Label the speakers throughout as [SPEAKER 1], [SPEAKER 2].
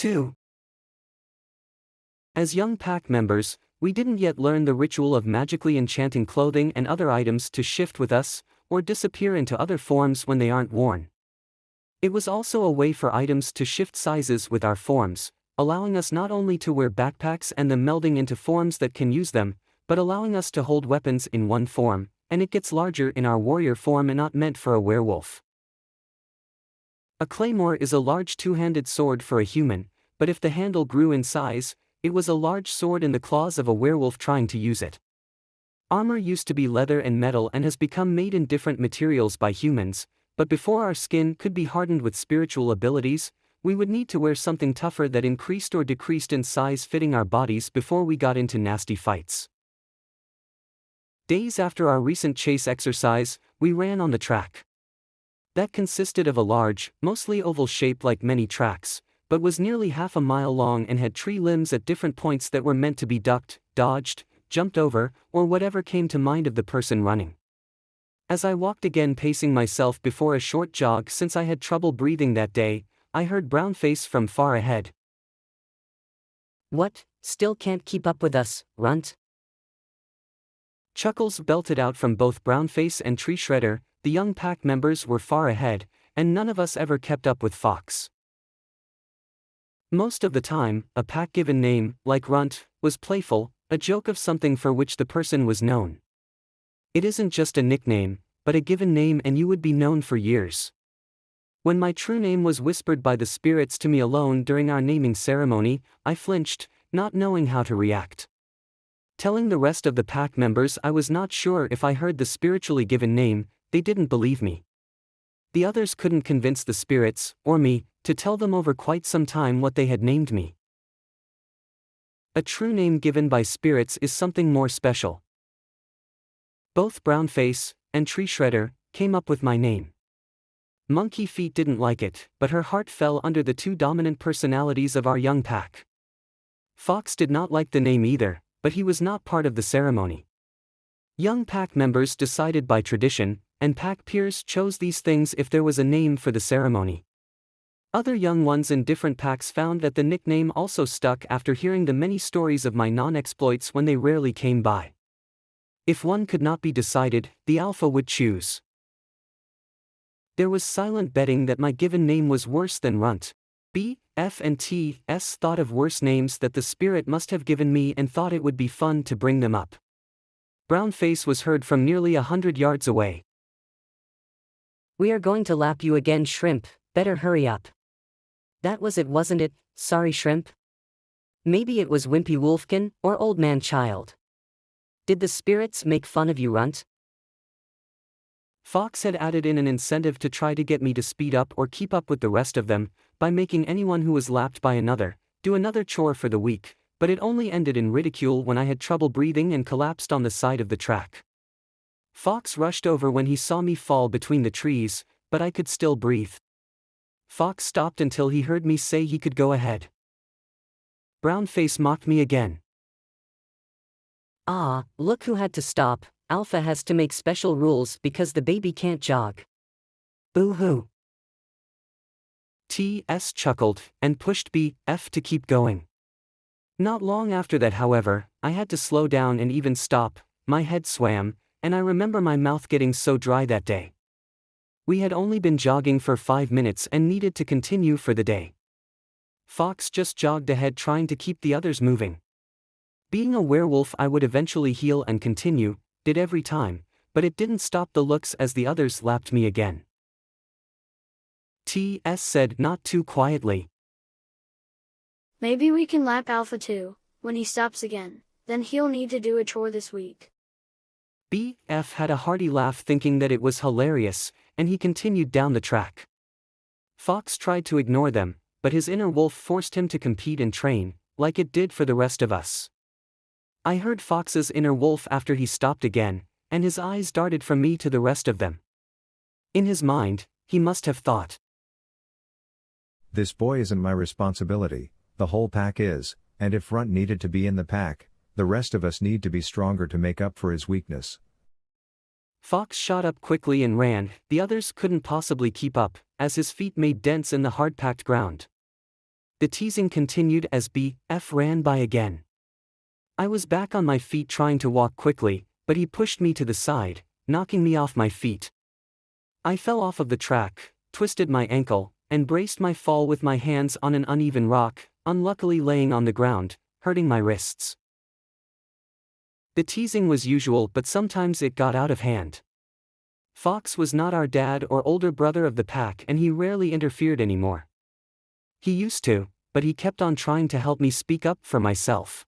[SPEAKER 1] 2. As young pack members, we didn't yet learn the ritual of magically enchanting clothing and other items to shift with us, or disappear into other forms when they aren't worn. It was also a way for items to shift sizes with our forms, allowing us not only to wear backpacks and them melding into forms that can use them, but allowing us to hold weapons in one form, and it gets larger in our warrior form and not meant for a werewolf. A claymore is a large two-handed sword for a human, but if the handle grew in size, it was a large sword in the claws of a werewolf trying to use it. Armor used to be leather and metal and has become made in different materials by humans, but before our skin could be hardened with spiritual abilities, we would need to wear something tougher that increased or decreased in size fitting our bodies before we got into nasty fights. Days after our recent chase exercise, we ran on the track. That consisted of a large, mostly oval shape like many tracks, but was nearly half a mile long and had tree limbs at different points that were meant to be ducked, dodged, jumped over, or whatever came to mind of the person running. As I walked again pacing myself before a short jog since I had trouble breathing that day, I heard Brownface from far ahead.
[SPEAKER 2] "What, still can't keep up with us, Runt?"
[SPEAKER 1] Chuckles belted out from both Brownface and Tree Shredder. The young pack members were far ahead, and none of us ever kept up with Fox. Most of the time, a pack-given name, like Runt, was playful, a joke of something for which the person was known. It isn't just a nickname, but a given name and you would be known for years. When my true name was whispered by the spirits to me alone during our naming ceremony, I flinched, not knowing how to react. Telling the rest of the pack members I was not sure if I heard the spiritually given name, they didn't believe me. The others couldn't convince the spirits, or me, to tell them over quite some time what they had named me. A true name given by spirits is something more special. Both Brownface and Tree Shredder came up with my name. Monkey Feet didn't like it, but her heart fell under the two dominant personalities of our young pack. Fox did not like the name either, but he was not part of the ceremony. Young pack members decided by tradition, and pack peers chose these things if there was a name for the ceremony. Other young ones in different packs found that the nickname also stuck after hearing the many stories of my non-exploits when they rarely came by. If one could not be decided, the alpha would choose. There was silent betting that my given name was worse than Runt. B, F and T, S thought of worse names that the spirit must have given me and thought it would be fun to bring them up. Brownface was heard from nearly 100 yards away.
[SPEAKER 2] "We are going to lap you again, Shrimp, better hurry up." "That was it, wasn't it? Sorry, Shrimp." "Maybe it was Wimpy Wolfkin, or Old Man Child." "Did the spirits make fun of you, Runt?"
[SPEAKER 1] Fox had added in an incentive to try to get me to speed up or keep up with the rest of them, by making anyone who was lapped by another, do another chore for the week, but it only ended in ridicule when I had trouble breathing and collapsed on the side of the track. Fox rushed over when he saw me fall between the trees, but I could still breathe. Fox stopped until he heard me say he could go ahead. Brownface mocked me again.
[SPEAKER 2] "Ah, look who had to stop. Alpha has to make special rules because the baby can't jog."
[SPEAKER 1] "Boo-hoo." T.S. chuckled, and pushed B.F. to keep going. Not long after that, however, I had to slow down and even stop, my head swam, and I remember my mouth getting so dry that day. We had only been jogging for 5 minutes and needed to continue for the day. Fox just jogged ahead trying to keep the others moving. Being a werewolf, I would eventually heal and continue, did every time, but it didn't stop the looks as the others lapped me again. T.S. said not too quietly.
[SPEAKER 3] "Maybe we can lap Alpha too, when he stops again, then he'll need to do a chore this week."
[SPEAKER 1] B.F. had a hearty laugh thinking that it was hilarious, and he continued down the track. Fox tried to ignore them, but his inner wolf forced him to compete and train, like it did for the rest of us. I heard Fox's inner wolf after he stopped again, and his eyes darted from me to the rest of them. In his mind, he must have thought,
[SPEAKER 4] "This boy isn't my responsibility, the whole pack is, and if Runt needed to be in the pack, the rest of us need to be stronger to make up for his weakness."
[SPEAKER 1] Fox shot up quickly and ran, the others couldn't possibly keep up, as his feet made dents in the hard-packed ground. The teasing continued as BF ran by again. I was back on my feet trying to walk quickly, but he pushed me to the side, knocking me off my feet. I fell off of the track, twisted my ankle, and braced my fall with my hands on an uneven rock, unluckily laying on the ground, hurting my wrists. The teasing was usual, but sometimes it got out of hand. Fox was not our dad or older brother of the pack, and he rarely interfered anymore. He used to, but he kept on trying to help me speak up for myself.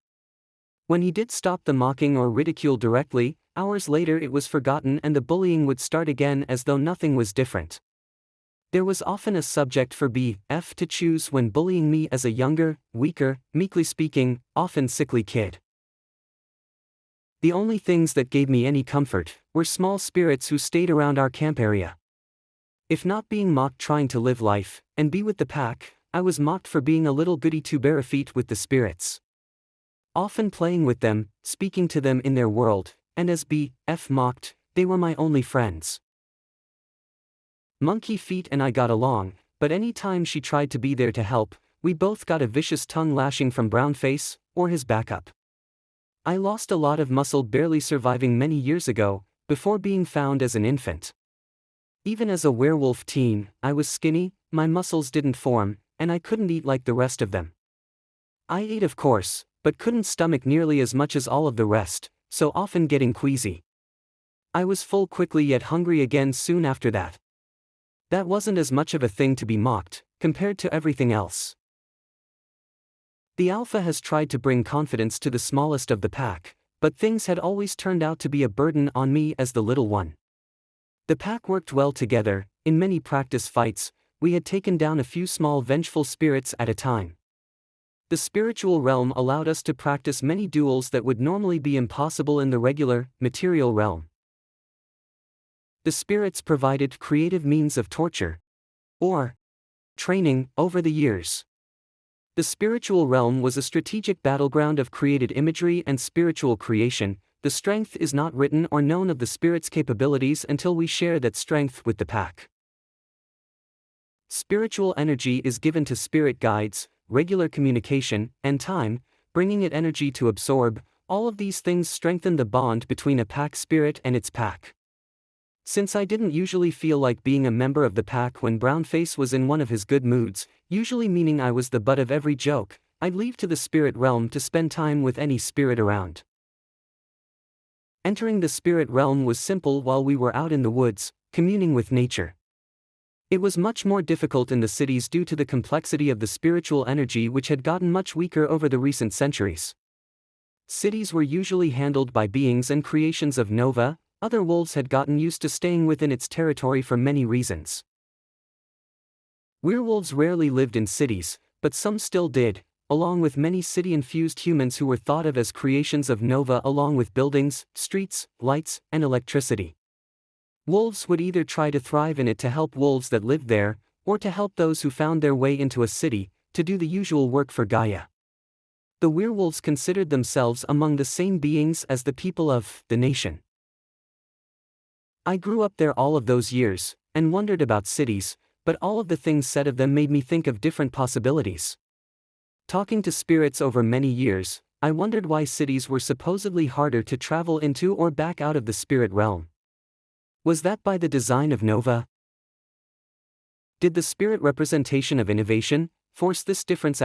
[SPEAKER 1] When he did stop the mocking or ridicule directly, hours later it was forgotten and the bullying would start again as though nothing was different. There was often a subject for BF to choose when bullying me as a younger, weaker, meekly speaking, often sickly kid. The only things that gave me any comfort were small spirits who stayed around our camp area. If not being mocked trying to live life and be with the pack, I was mocked for being a little goody two-bare feet with the spirits. Often playing with them, speaking to them in their world, and as BF mocked, they were my only friends. Monkey Feet and I got along, but any time she tried to be there to help, we both got a vicious tongue lashing from Brownface, or his backup. I lost a lot of muscle barely surviving many years ago, before being found as an infant. Even as a werewolf teen, I was skinny, my muscles didn't form, and I couldn't eat like the rest of them. I ate of course, but couldn't stomach nearly as much as all of the rest, so often getting queasy. I was full quickly yet hungry again soon after that. That wasn't as much of a thing to be mocked, compared to everything else. The alpha has tried to bring confidence to the smallest of the pack, but things had always turned out to be a burden on me as the little one. The pack worked well together. In many practice fights, we had taken down a few small vengeful spirits at a time. The spiritual realm allowed us to practice many duels that would normally be impossible in the regular, material realm. The spirits provided creative means of torture, or training, over the years. The spiritual realm was a strategic battleground of created imagery and spiritual creation. The strength is not written or known of the spirit's capabilities until we share that strength with the pack. Spiritual energy is given to spirit guides, regular communication, and time, bringing it energy to absorb. All of these things strengthen the bond between a pack spirit and its pack. Since I didn't usually feel like being a member of the pack when Brownface was in one of his good moods, usually meaning I was the butt of every joke, I'd leave to the spirit realm to spend time with any spirit around. Entering the spirit realm was simple while we were out in the woods, communing with nature. It was much more difficult in the cities due to the complexity of the spiritual energy which had gotten much weaker over the recent centuries. Cities were usually handled by beings and creations of Nova. Other wolves had gotten used to staying within its territory for many reasons. Werewolves rarely lived in cities, but some still did, along with many city-infused humans who were thought of as creations of Nova along with buildings, streets, lights, and electricity. Wolves would either try to thrive in it to help wolves that lived there, or to help those who found their way into a city, to do the usual work for Gaia. The werewolves considered themselves among the same beings as the people of the nation. I grew up there all of those years, and wondered about cities, but all of the things said of them made me think of different possibilities. Talking to spirits over many years, I wondered why cities were supposedly harder to travel into or back out of the spirit realm. Was that by the design of Nova? Did the spirit representation of innovation force this difference?